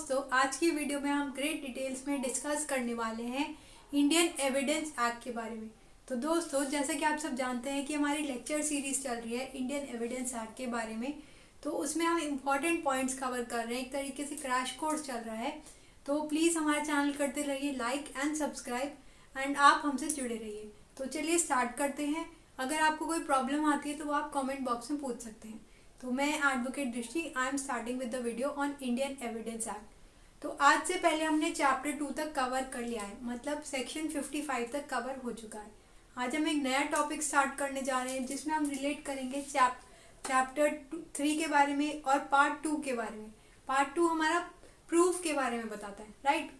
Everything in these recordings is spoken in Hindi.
दोस्तों, आज की वीडियो में हम ग्रेट डिटेल्स में डिस्कस करने वाले हैं इंडियन एविडेंस एक्ट के बारे में। तो दोस्तों, जैसा कि आप सब जानते हैं कि हमारी लेक्चर सीरीज चल रही है इंडियन एविडेंस एक्ट के बारे में। तो उसमें हम इम्पॉर्टेंट पॉइंट्स कवर कर रहे हैं, एक तरीके से क्रैश कोर्स चल रहा है। तो प्लीज़ हमारे चैनल करते रहिए लाइक एंड सब्सक्राइब एंड आप हमसे जुड़े रहिए। तो चलिए स्टार्ट करते हैं। अगर आपको कोई प्रॉब्लम आती है तो वो आप कमेंट बॉक्स में पूछ सकते हैं। तो मैं एडवोकेट दृष्टि, I am starting with the video on Indian evidence act. तो आज से पहले हमने चैप्टर 2 तक कवर कर लिया है, मतलब सेक्शन 55 तक कवर हो चुका है। आज हम एक नया टॉपिक स्टार्ट करने जा रहे हैं जिसमें हम रिलेट करेंगे चैप्टर 3 के बारे में और पार्ट 2 के बारे में। पार्ट 2 हमारा प्रूफ के बारे में बताता है, राइट।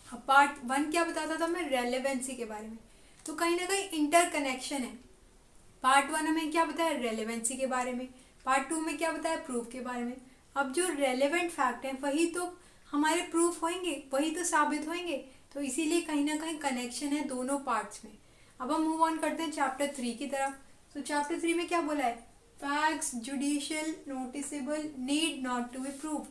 अब पार्ट 1 क्या बताता था हमें? रेलेवेंसी के बारे में। तो कहीं ना कहीं इंटर कनेक्शन है। पार्ट 1 हमें क्या बताया? रेलेवेंसी के बारे में। पार्ट 2 में क्या बताया? प्रूफ के बारे में। अब जो रेलेवेंट फैक्ट हैं वही तो हमारे प्रूफ होंगे, वही तो साबित होंगे। तो इसीलिए कहीं ना कहीं कनेक्शन है दोनों पार्ट्स में। अब हम मूव ऑन करते हैं चैप्टर 3 की तरफ। तो चैप्टर 3 में क्या बोला है? Facts judicial noticeable need not to be prove.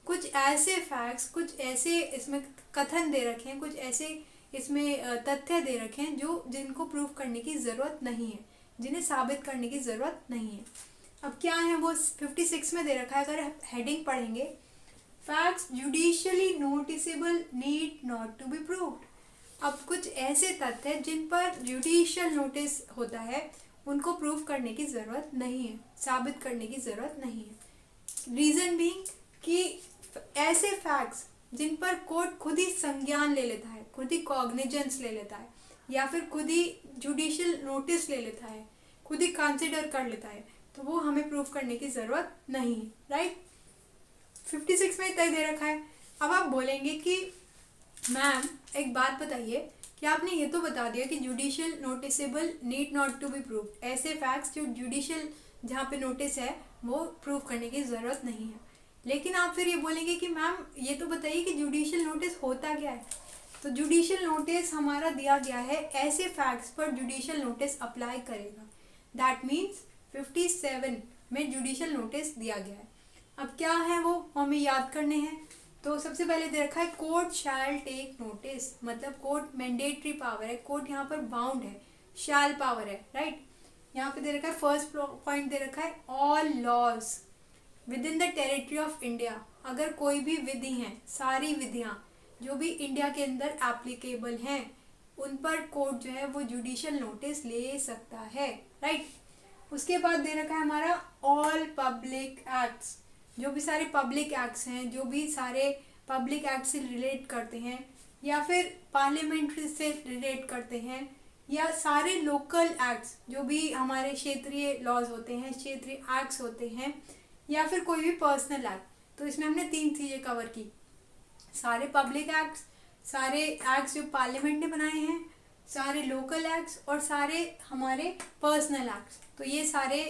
कुछ ऐसे फैक्ट्स, कुछ ऐसे इसमें कथन दे रखे हैं, कुछ ऐसे इसमें तथ्य दे रखे हैं जो जिनको प्रूव करने की ज़रूरत नहीं है, जिन्हें साबित करने की ज़रूरत नहीं है। अब क्या है वो 56 में दे रखा है। अगर हेडिंग पढ़ेंगे, facts judicially noticeable need not to be proved. अब कुछ ऐसे तथ्य जिन पर जुडिशियल नोटिस होता है उनको प्रूव करने की ज़रूरत नहीं है, साबित करने की ज़रूरत नहीं है। रीज़न बीइंग कि ऐसे फैक्ट्स जिन पर कोर्ट खुद ही संज्ञान ले लेता है, खुद ही कॉग्निजेंस ले लेता है, या फिर खुद ही जुडिशियल नोटिस ले लेता है, खुद ही कंसिडर कर लेता है, तो वो हमें प्रूफ करने की ज़रूरत नहीं है, राइट। 56 में तय दे रखा है। अब आप बोलेंगे कि मैम एक बात बताइए कि आपने ये तो बता दिया कि judicial noticeable need not to be proved, ऐसे फैक्ट्स जो जुडिशियल जहाँ पे नोटिस है वो प्रूव करने की ज़रूरत नहीं है। लेकिन आप फिर ये बोलेंगे कि मैम ये तो बताइए कि जुडिशियल नोटिस होता क्या है। तो जुडिशियल नोटिस हमारा दिया गया है ऐसे फैक्ट्स पर जुडिशियल नोटिस अप्लाई करेगा। दैट मीन्स 57 में जुडिशियल नोटिस दिया गया है। अब क्या है वो हमें याद करने हैं। तो सबसे पहले दे रखा है कोर्ट शैल टेक नोटिस, मतलब कोर्ट मैंडेटरी पावर है, कोर्ट यहाँ पर बाउंड है, शैल पावर है, राइट। यहाँ पे दे रखा है फर्स्ट पॉइंट दे रखा है all laws within the territory of India. अगर कोई भी विधि हैं, सारी विधियाँ जो भी इंडिया के अंदर एप्लीकेबल हैं उन पर कोर्ट जो है वो जुडिशियल नोटिस ले सकता है, राइट। उसके बाद दे रखा है हमारा ऑल पब्लिक एक्ट्स, जो भी सारे पब्लिक एक्ट्स हैं, जो भी सारे पब्लिक एक्ट से रिलेट करते हैं या फिर पार्लियामेंट से रिलेट करते हैं, या सारे लोकल एक्ट्स जो भी हमारे क्षेत्रीय लॉज होते हैं, क्षेत्रीय एक्ट्स होते हैं, या फिर कोई भी पर्सनल एक्ट। तो इसमें हमने 3 चीज़ें कवर की, सारे पब्लिक एक्ट्स, सारे एक्ट्स जो पार्लियामेंट ने बनाए हैं, सारे लोकल एक्ट्स और सारे हमारे पर्सनल एक्ट्स। तो ये सारे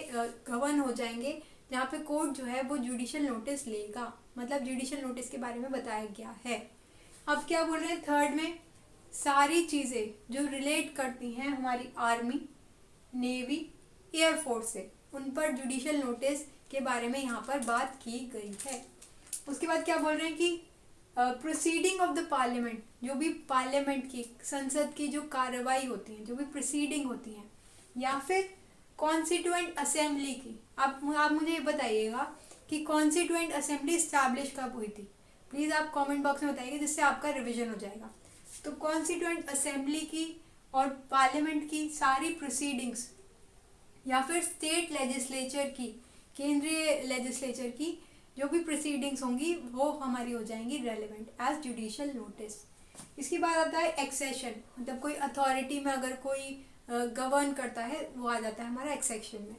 गवर्न हो जाएंगे जहाँ पे कोर्ट जो है वो जुडिशियल नोटिस लेगा, मतलब जुडिशियल नोटिस के बारे में बताया गया है। अब क्या बोल रहे हैं थर्ड में, सारी चीज़ें जो रिलेट करती हैं हमारी आर्मी, नेवी, एयरफोर्स से, उन पर जुडिशियल नोटिस के बारे में यहाँ पर बात की गई है। उसके बाद क्या बोल रहे हैं कि प्रोसीडिंग ऑफ द पार्लियामेंट, जो भी पार्लियामेंट की, संसद की जो कार्रवाई होती है, जो भी प्रोसीडिंग होती हैं, या फिर कॉन्स्टिट्यूएंट असेंबली की। आप मुझे ये बताइएगा कि कॉन्स्टिट्यूएंट असेंबली स्टैब्लिश कब हुई थी। प्लीज़ आप कमेंट बॉक्स में बताइए जिससे आपका रिवीजन हो जाएगा। तो कॉन्स्टिट्यूएंट असेंबली की और पार्लियामेंट की सारी प्रोसीडिंग्स, या फिर स्टेट लेजिस्लेचर की, केंद्रीय लेजिस्लेचर की जो भी प्रोसीडिंग्स होंगी वो हमारी हो जाएंगी रेलेवेंट एज जुडिशियल नोटिस। इसके बाद आता है एक्सेशन, मतलब कोई अथॉरिटी में अगर कोई गवर्न करता है वो आ जाता है हमारा एक्सेशन में।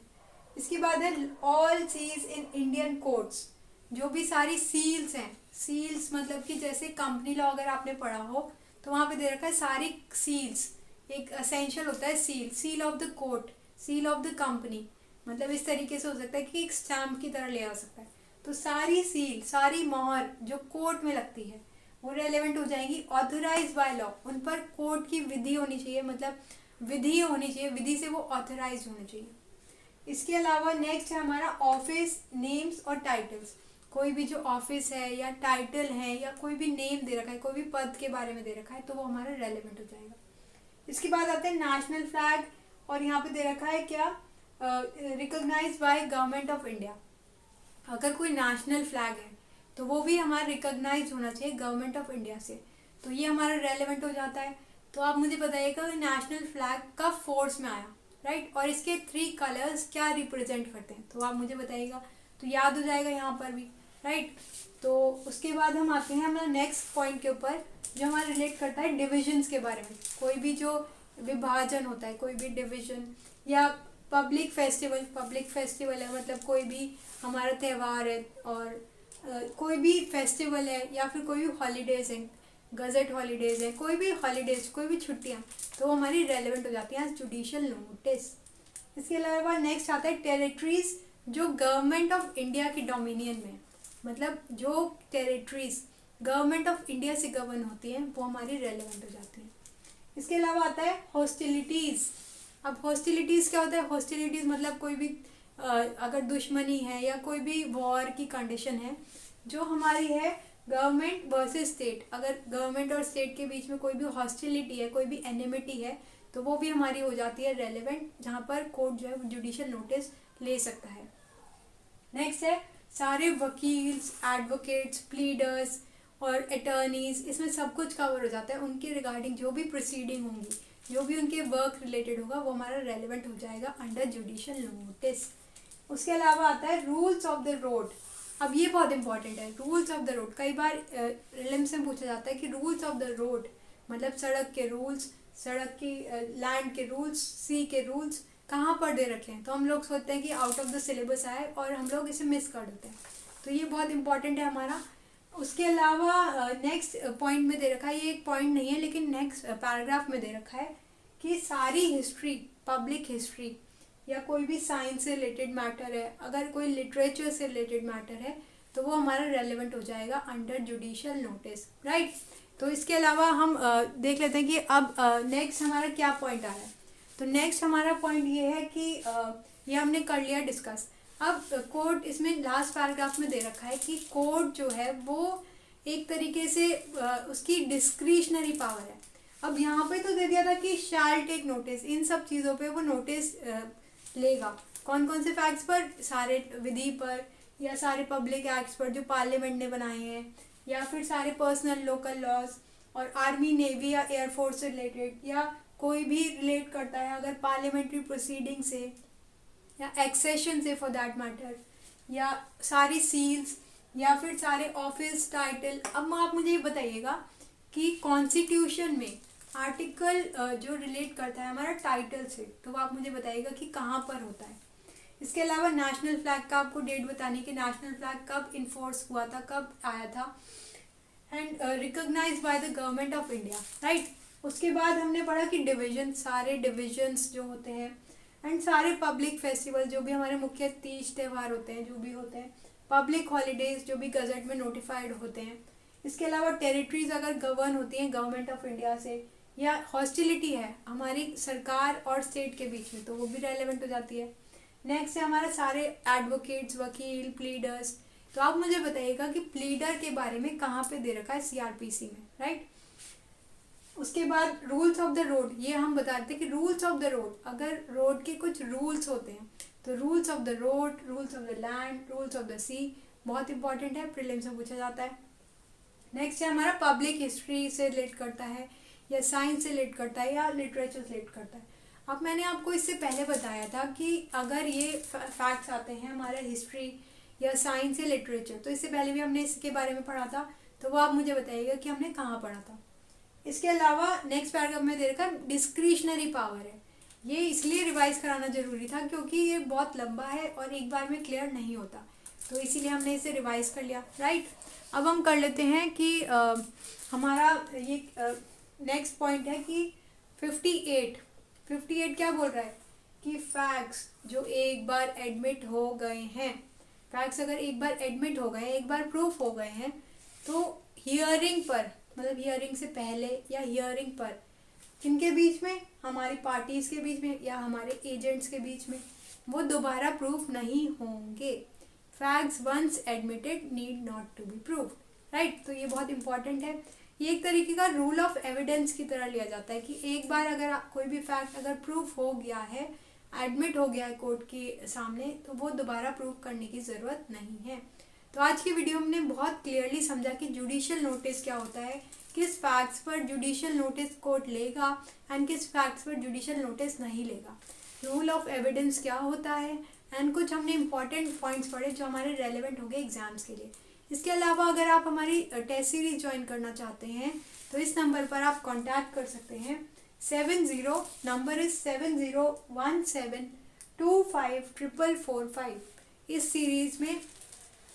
इसके बाद है all seals in Indian courts, जो भी सारी सील्स हैं, सील्स मतलब कि जैसे कंपनी लॉ अगर आपने पढ़ा हो तो वहाँ पे दे रखा है सारी सील्स, एक असेंशियल होता है seal, seal of the court, seal of the company, मतलब इस तरीके से हो सकता है कि एक स्टैम्प की तरह ले आ सकता है। तो सारी सील, सारी मोहर जो कोर्ट में लगती है वो रेलेवेंट हो जाएंगी। ऑथराइज बाय लॉ, उन पर कोर्ट की विधि होनी चाहिए, मतलब विधि होनी चाहिए, विधि से वो ऑथराइज होने चाहिए। इसके अलावा नेक्स्ट है हमारा ऑफिस नेम्स और टाइटल्स। कोई भी जो ऑफिस है या टाइटल है या कोई भी नेम दे रखा है, कोई भी पद के बारे में दे रखा है, तो वो हमारा रेलेवेंट हो जाएगा। इसके बाद आते हैं नेशनल फ्लैग, और यहाँ पे दे रखा है क्या, recognised by government of India. अगर कोई नेशनल फ्लैग है तो वो भी हमारा रिकॉग्नाइज होना चाहिए गवर्नमेंट ऑफ इंडिया से, तो ये हमारा रेलेवेंट हो जाता है। तो आप मुझे बताइएगा नेशनल फ्लैग कब फोर्स में आया, राइट, और इसके 3 कलर्स क्या रिप्रेजेंट करते हैं, तो आप मुझे बताइएगा, तो याद हो जाएगा यहाँ पर भी, राइट। तो उसके बाद हम आते हैं हमारा नेक्स्ट पॉइंट के ऊपर, जो हमारा रिलेट करता है डिविजन्स के बारे में। कोई भी जो विभाजन होता है, कोई भी डिवीजन, या पब्लिक फेस्टिवल है, मतलब कोई भी हमारा त्यौहार है, और कोई भी फेस्टिवल है, या फिर कोई भी हॉलीडेज है, गजट हॉलीडेज है, कोई भी हॉलीडेज, कोई भी छुट्टियाँ, तो वो हमारी रेलेवेंट हो जाती हैं जुडिशियल नोटिस। इसके अलावा नेक्स्ट आता है टेरिटरीज जो गवर्नमेंट ऑफ इंडिया की डोमिनियन में, मतलब जो टेरिटरीज गवर्नमेंट ऑफ इंडिया से गवर्न होती हैं वो हमारी रेलेवेंट हो जाती हैं। इसके अलावा आता है हॉस्टिलिटीज़। अब हॉस्टिलिटीज़ क्या होता है, हॉस्टिलिटीज़ मतलब कोई भी अगर दुश्मनी है या कोई भी वॉर की कंडीशन है जो हमारी है गवर्नमेंट वर्सेस स्टेट, अगर गवर्नमेंट और स्टेट के बीच में कोई भी हॉस्टिलिटी है, कोई भी एनिमिटी है, तो वो भी हमारी हो जाती है रेलेवेंट, जहाँ पर कोर्ट जो है जुडिशियल नोटिस ले सकता है। नेक्स्ट है सारे वकील्स, एडवोकेट्स, प्लीडर्स और अटर्नीज, इसमें सब कुछ कवर हो जाता है। उनके रिगार्डिंग जो भी प्रोसीडिंग होंगी, जो भी उनके वर्क रिलेटेड होगा, वो हमारा रेलेवेंट हो जाएगा अंडर जुडिशियल नोटिस। उसके अलावा आता है रूल्स ऑफ द रोड। अब ये बहुत इंपॉर्टेंट है, रूल्स ऑफ द रोड। कई बार रिलिम्स में पूछा जाता है कि रूल्स ऑफ द रोड मतलब सड़क के रूल्स, सड़क की लैंड के रूल्स, सी के रूल्स कहाँ पर दे रखे हैं, तो हम लोग सोचते हैं कि आउट ऑफ द सिलेबस आए और हम लोग इसे मिस कर देते हैं, तो ये बहुत इंपॉर्टेंट है हमारा। उसके अलावा नेक्स्ट पॉइंट में दे रखा है, ये एक पॉइंट नहीं है लेकिन नेक्स्ट पैराग्राफ में दे रखा है कि सारी हिस्ट्री, पब्लिक हिस्ट्री या कोई भी साइंस से रिलेटेड मैटर है, अगर कोई लिटरेचर से रिलेटेड मैटर है, तो वो हमारा रेलेवेंट हो जाएगा अंडर जुडिशियल नोटिस, राइट। तो इसके अलावा हम देख लेते हैं कि अब नेक्स्ट हमारा क्या पॉइंट आ रहा है। तो नेक्स्ट हमारा पॉइंट ये है कि ये हमने कर लिया डिस्कस। अब कोर्ट, इसमें लास्ट पैराग्राफ में दे रखा है कि कोर्ट जो है वो एक तरीके से उसकी डिस्क्रिशनरी पावर है। अब यहाँ पे तो दे दिया था कि शैल टेक नोटिस, इन सब चीज़ों पे वो नोटिस लेगा। कौन कौन से फैक्ट्स पर, सारे विधि पर या सारे पब्लिक एक्ट्स पर जो पार्लियामेंट ने बनाए हैं, या फिर सारे पर्सनल लोकल लॉज, और आर्मी, नेवी या एयरफोर्स से रिलेटेड, या कोई भी रिलेट करता है अगर पार्लियामेंट्री प्रोसीडिंग से या एक्सेशन से फॉर दैट मैटर, या सारी सील्स, या फिर सारे ऑफिस टाइटल। अब आप मुझे ये बताइएगा कि कॉन्स्टिट्यूशन में आर्टिकल जो रिलेट करता है हमारा टाइटल से, तो आप मुझे बताइएगा कि कहाँ पर होता है। इसके अलावा नेशनल फ्लैग का आपको डेट बतानी कि नेशनल फ्लैग कब इन्फोर्स हुआ था, कब आया था, and recognised by the government of India, right. उसके बाद हमने पढ़ा कि डिवीजन, सारे डिविजन्स जो होते हैं, एंड सारे पब्लिक फेस्टिवल जो भी हमारे मुख्य तीज त्यौहार होते हैं, जो भी होते हैं, पब्लिक हॉलीडेज जो भी गजट में नोटिफाइड होते हैं। इसके अलावा टेरिटरीज अगर गवर्न होती हैं गवर्नमेंट ऑफ इंडिया से, या हॉस्टिलिटी है हमारी सरकार और स्टेट के बीच में, तो वो भी रेलेवेंट हो जाती है। नेक्स्ट है हमारा सारे एडवोकेट्स, वकील, प्लीडर्स। तो आप मुझे बताइएगा कि प्लीडर के बारे में कहाँ पे दे रखा है, सीआरपीसी में, राइट। उसके बाद रूल्स ऑफ द रोड, ये हम बताते हैं कि रूल्स ऑफ द रोड, अगर रोड के कुछ रूल्स होते हैं तो rules of the road, rules of the land, rules of the sea, बहुत इंपॉर्टेंट है, प्रीलिम्स में पूछा जाता है। नेक्स्ट है हमारा पब्लिक हिस्ट्री से रिलेट करता है, या साइंस से रिलेट करता है, या लिटरेचर से रिलेट करता है। अब मैंने आपको इससे पहले बताया था कि अगर ये फैक्ट्स आते हैं हमारे हिस्ट्री या साइंस या लिटरेचर, तो इससे पहले भी हमने इसके बारे में पढ़ा था, तो वो आप मुझे बताइएगा कि हमने कहाँ पढ़ा था। इसके अलावा नेक्स्ट पैराग्राफ में दे रखा डिस्क्रिशनरी पावर है। ये इसलिए रिवाइज कराना जरूरी था क्योंकि ये बहुत लंबा है और एक बार में क्लियर नहीं होता, तो इसीलिए हमने इसे रिवाइज कर लिया, राइट। अब हम कर लेते हैं कि हमारा ये नेक्स्ट पॉइंट है कि 58 क्या बोल रहा है कि फैक्ट्स जो एक बार एडमिट हो गए हैं, फैक्ट्स अगर एक बार एडमिट हो गए, एक बार प्रूफ हो गए हैं, तो हियरिंग पर, मतलब हियरिंग से पहले या हियरिंग पर, किनके बीच में, हमारी पार्टीज के बीच में या हमारे एजेंट्स के बीच में, वो दोबारा प्रूफ नहीं होंगे। Facts once admitted need not to be proved, right. तो ये बहुत इंपॉर्टेंट है। ये एक तरीके का रूल ऑफ एविडेंस की तरह लिया जाता है कि एक बार अगर कोई भी फैक्ट अगर प्रूफ हो गया है, एडमिट हो गया है कोर्ट के सामने, तो वो दोबारा प्रूव करने की ज़रूरत नहीं है। तो आज की वीडियो में हमने बहुत क्लियरली समझा कि जुडिशियल नोटिस क्या होता है, किस फैक्ट्स पर जुडिशियल नोटिस कोर्ट लेगा एंड किस फैक्ट्स पर जुडिशियल नोटिस नहीं लेगा, रूल ऑफ एविडेंस क्या होता है, एंड कुछ हमने इंपॉर्टेंट पॉइंट्स पढ़े जो हमारे रेलेवेंट होंगे एग्जाम्स के लिए। इसके अलावा अगर आप हमारी टेस्ट सीरीज ज्वाइन करना चाहते हैं तो इस नंबर पर आप कांटेक्ट कर सकते हैं। 70 इस सीरीज़ में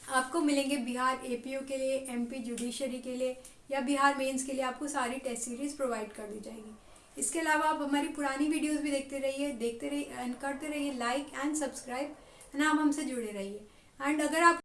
आपको मिलेंगे बिहार एपीओ के लिए, एमपी जुडिशरी के लिए या बिहार मेंस के लिए आपको सारी टेस्ट सीरीज़ प्रोवाइड कर दी जाएगी। इसके अलावा आप हमारी पुरानी वीडियोस भी देखते रहिए एंड करते रहिए लाइक एंड सब्सक्राइब, एंड आप हमसे जुड़े रहिए। एंड अगर आप